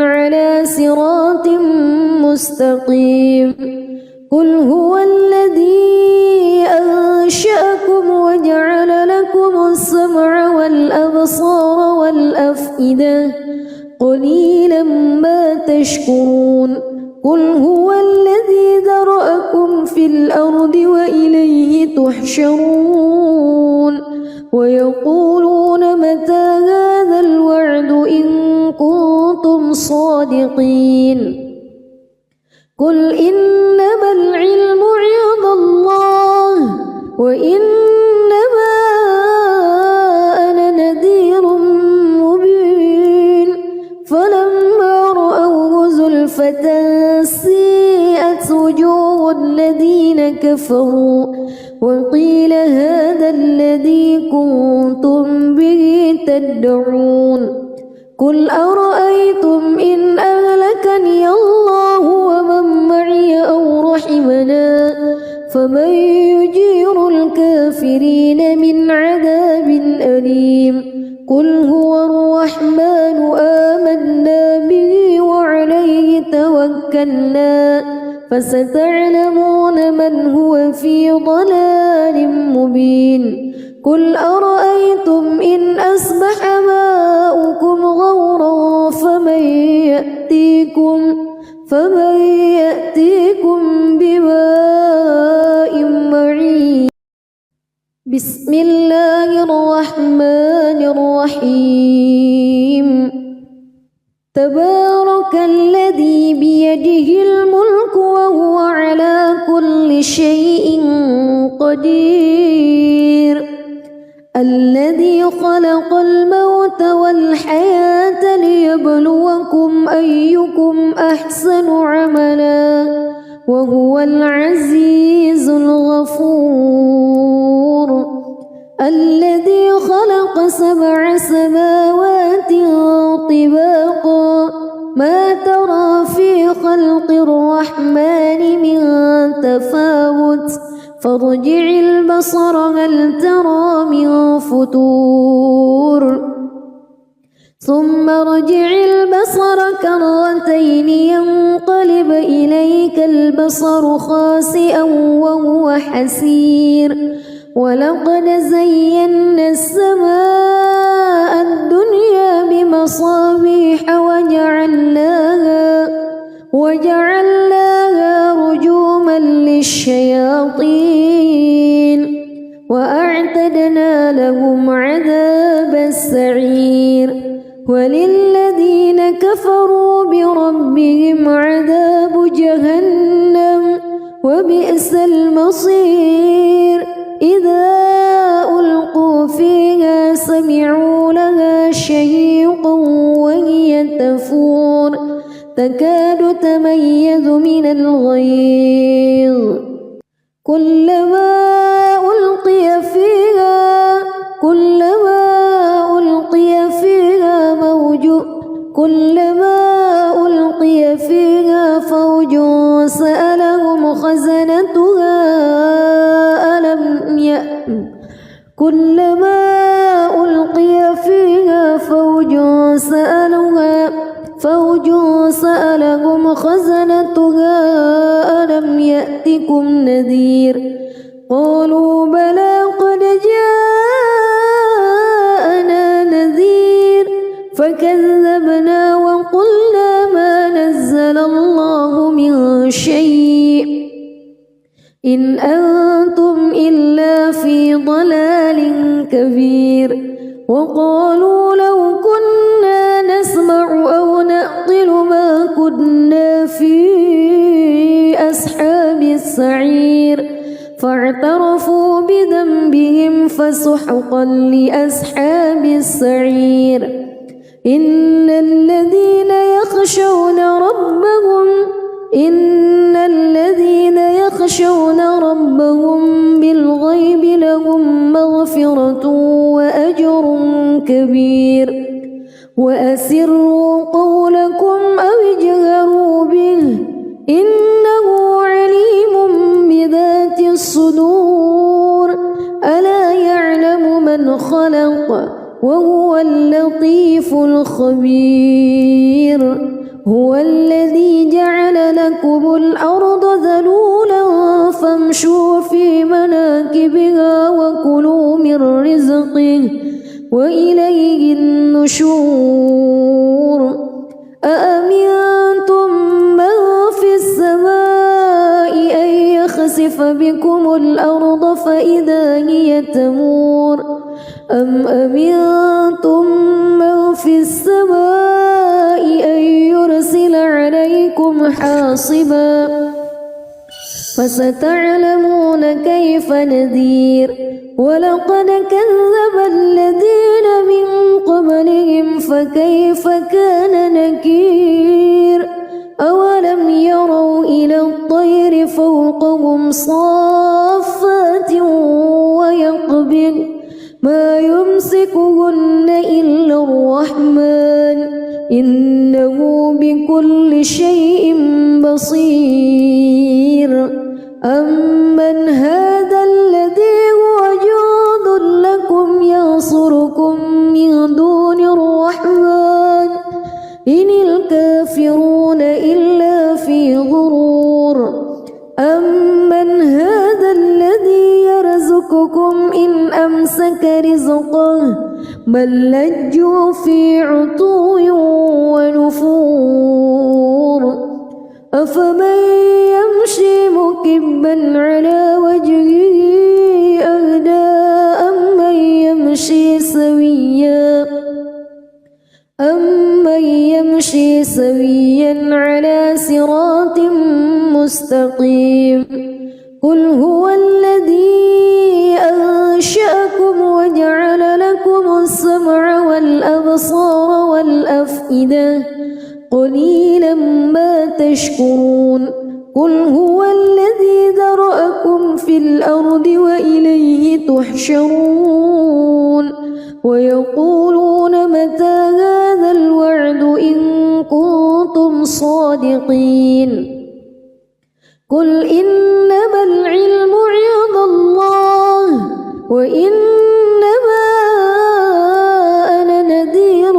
على صراط مستقيم قل هو الذي أنشأكم وجعل لكم السمع والأبصار والأفئدة قليلا ما تشكرون قل هو الذي ذرأكم في الأرض وإليه تحشرون ويقولون متى هذا الوعد إن كنتم صادقين قل إنما العلم عند الله وإنما أنا نذير مبين فلما رأوه زلفة سيئت وجوه الذين كفروا وقيل هذا الذي كنتم به تدعون قل أرأيتم إن أهلكني الله ومن معي أو رحمنا فمن يجير الكافرين لأملأن فستعلمون من هو في ضلال مبين قل أرأيتم إن أصبح ماؤكم غورا فمن يأتيكم بماء معين بسم الله الرحمن الرحيم تبارك الذي بيده الملك وهو على كل شيء قدير الذي خلق الموت والحياة ليبلوكم أيكم أحسن عملا وهو العزيز الغفور الذي خلق 7 سماوات طباقا ما ترى في خلق الرحمن من تفاوت فارجع البصر هل ترى من فتور ثم ارجع البصر كرتين ينقلب إليك البصر خاسئا وهو حسير ولقد زينا السماء الدنيا بمصابيح وجعلناها رجوما للشياطين وأعتدنا لهم عذاب السعير وللذين كفروا بربهم عذاب جهنم وبئس المصير إذا ألقوا فيها سمعوا لها شهيقا وهي تفور تكاد تميز من الغيظ كلما ألقي فيها فوج سألهم خزنتها كلما ألقي فيها فوج سألهم خزنتها ألم يأتكم نذير قالوا بلى قد جاءنا نذير فكذبنا وقلنا ما نزل الله من شيء إن أنتم إلا في ضلال كبير وقالوا لو كنا نسمع أو نعقل ما كنا في أصحاب السعير فاعترفوا بذنبهم فسحقا لأصحاب السعير إن الذين يخشون ربهم بالغيب لهم مغفرة وأجر كبير وأسروا قولكم أو اجهروا به إنه عليم بذات الصدور ألا يعلم من خلق وهو اللطيف الخبير هو الذي جعل لكم الأرض ذلولا فامشوا في مناكبها وكلوا من رزقه وإليه النشور أأمنتم من في السماء أن يخسف بكم الأرض فإذا هي تمور أم أمنتم من في السماء أن يرسل عليكم حاصبا فستعلمون كيف نذير ولقد كذب الذين من قبلهم فكيف كان نكير أولم يروا إلى الطير فوقهم صافات ويقبض ما يمسكهن إلا الرحمن إنه بكل شيء بصير أمن هذا الذي هو جند لكم ينصركم من دون الرحمن إن الكافرون إلا في سقه بل لجوا في عتو ونفور أفمن يمشي مكبا على وجهه أهدى أمن يمشي سويا على صراط مستقيم قل هو الذي أنشأكم وجعل لكم السمع والأبصار والأفئدة قليلا ما تشكرون قل هو الذي ذرأكم في الأرض وإليه تحشرون ويقولون متى هذا الوعد إن كنتم صادقين قل إنما العلم عند الله وإنما أنا نذير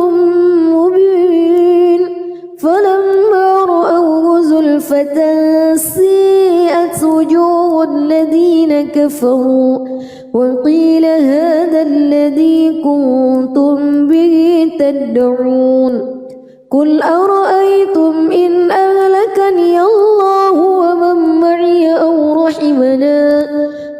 مبين فلما رأوه زلفة سيئت وجوه الذين كفروا وقيل هذا الذي كنتم به تدعون قل أرأيتم إن أهلكني الله ومن معي أو رحمنا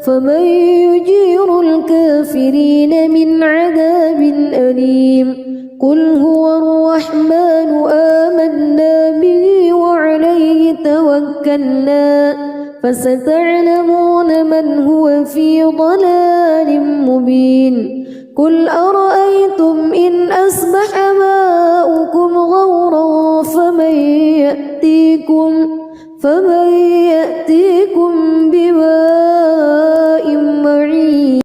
فمن يجير الكافرين من عذاب أليم قل هو الرحمن آمنا به وعليه توكلنا فستعلمون من هو في ضلال مبين قل أرأيتم إن أصبح ماؤكم غورا فمن يأتيكم بماء معين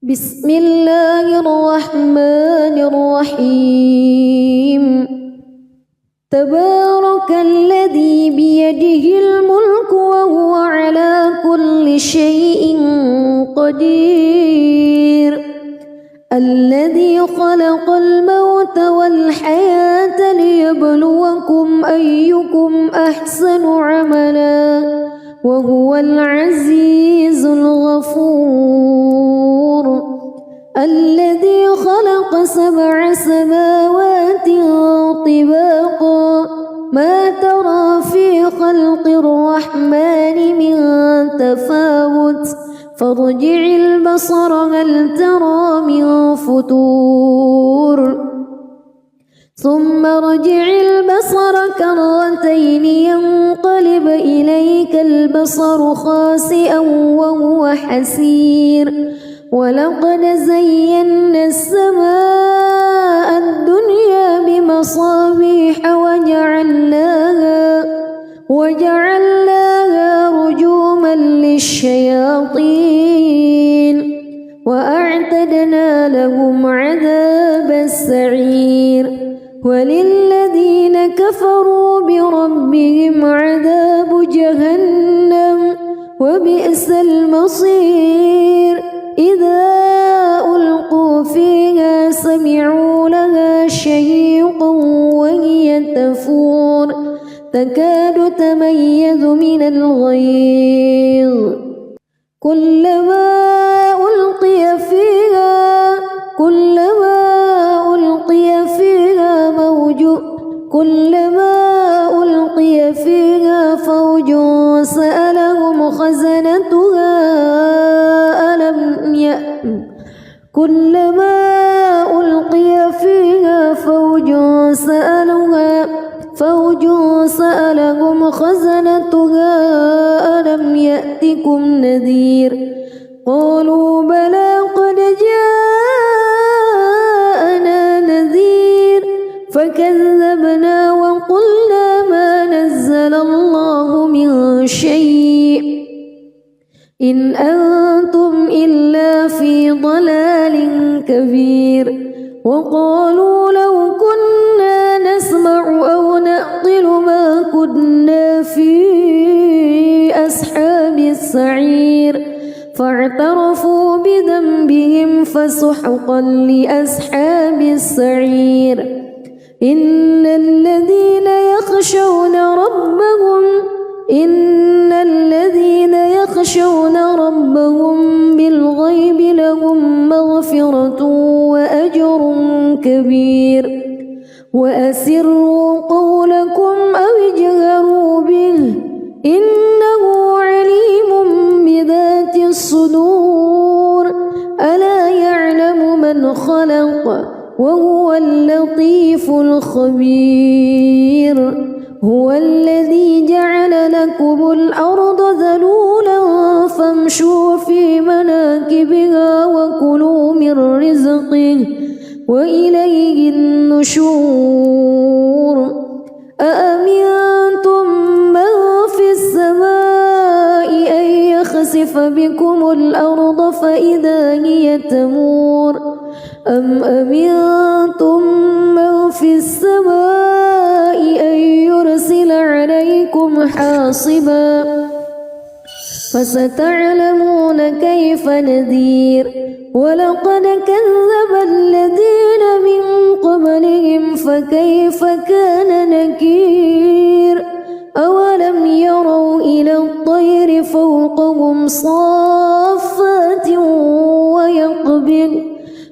بسم الله الرحمن الرحيم تبارك الذي بيده الملك وهو على كل شيء قدير الذي خلق الموت والحياة ليبلوكم أيكم أحسن عملا وهو العزيز الغفور الذي خلق 7 سماوات طباقا ما ترى في خلق الرحمن من تفاوت فارجع البصر هل ترى من فطور ثم ارجع البصر كرتين ينقلب إليك البصر خاسئا وهو حسير ولقد زينا السماء الدنيا بمصابيح وجعلناها رجوما للشياطين وأعتدنا لهم عذاب السعير وللذين كفروا بربهم عذاب جهنم وبئس المصير إذا ألقوا فيها سمعوا لها شهيقا وهي تفور تكاد تميز من الغيظ كلما ألقي فيها فوج سألهم خزنتها كلما ألقي فيها فوج سألهم خزنتها ألم يأتكم نذير قالوا بلى قد جاءنا نذير فكذبنا وقلنا ما نزل الله من شيء إن أنتم إلا في ضلال كبير وقالوا لو كنا نسمع أو نعقل ما كنا في أصحاب السعير فاعترفوا بذنبهم فسحقا لأصحاب السعير إن الذين يخشون ربهم بالغيب لهم مغفرة كبير وأسروا قولكم أو اجهروا به إنه عليم بذات الصدور ألا يعلم من خلق وهو اللطيف الخبير هو الذي جعل لكم الأرض ذلولا فامشوا في مناكبها وكلوا من رزقه وإليه النشور أأمنتم من في السماء أن يخسف بكم الأرض فإذا هي تمور أم أمنتم من في السماء أن يرسل عليكم حاصبا فستعلمون كيف نذير ولقد كذب الذين من قبلهم فكيف كان نكير أولم يروا إلى الطير فوقهم صافات ويقبض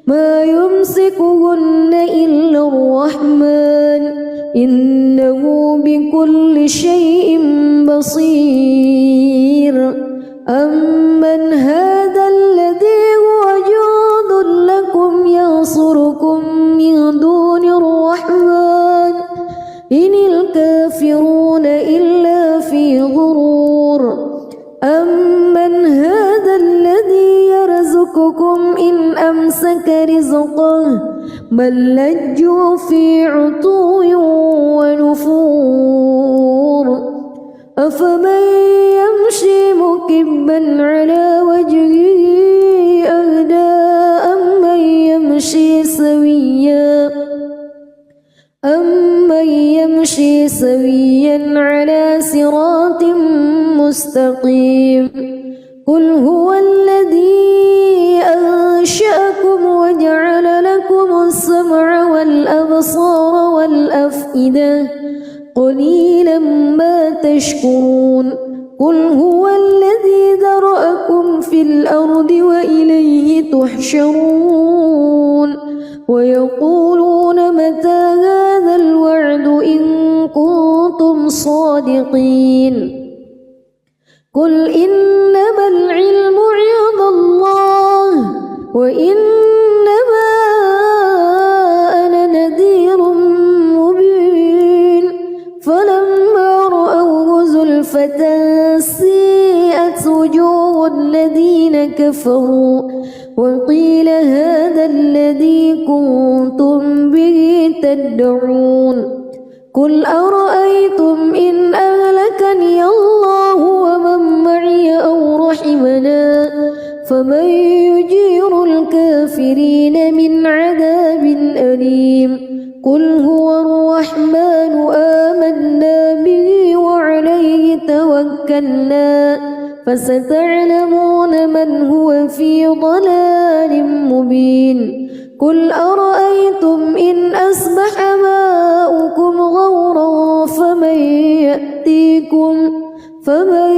ما يمسكهن إلا الرحمن إنه بكل شيء بصير أمن هذا الذي هو جند لكم ينصركم من دون الرحمن إن الكافرون إلا في غرور أمن هذا الذي يرزقكم إن أمسك رزقه بل لجوا في عتو ونفور أفمن يمشي مكبا على وجهه أهدى أمن يمشي سويا على صراط مستقيم قل هو الذي أنشأكم وجعل لكم السمع والأبصار والأفئدة قليلا ما تشكرون قل هو الذي ذرأكم في الأرض وإليه تحشرون ويقولون متى هذا الوعد إن كنتم صادقين قل إنما العلم عند الله وإنما أنا نذير مبين فلما رأوه زلفة سيئت وجوه الذين كفروا وقيل هذا الذي كنتم به تدعون قل أرأيتم إن أهلكني الله ومن معي أو رحمنا فمن يجير الكافرين من عذاب أليم قل هو الرحمن آمنا به وعليه توكلنا فستعلمون من هو في ضلال مبين قل أرأيتم إن أصبح ماؤكم غورا فمن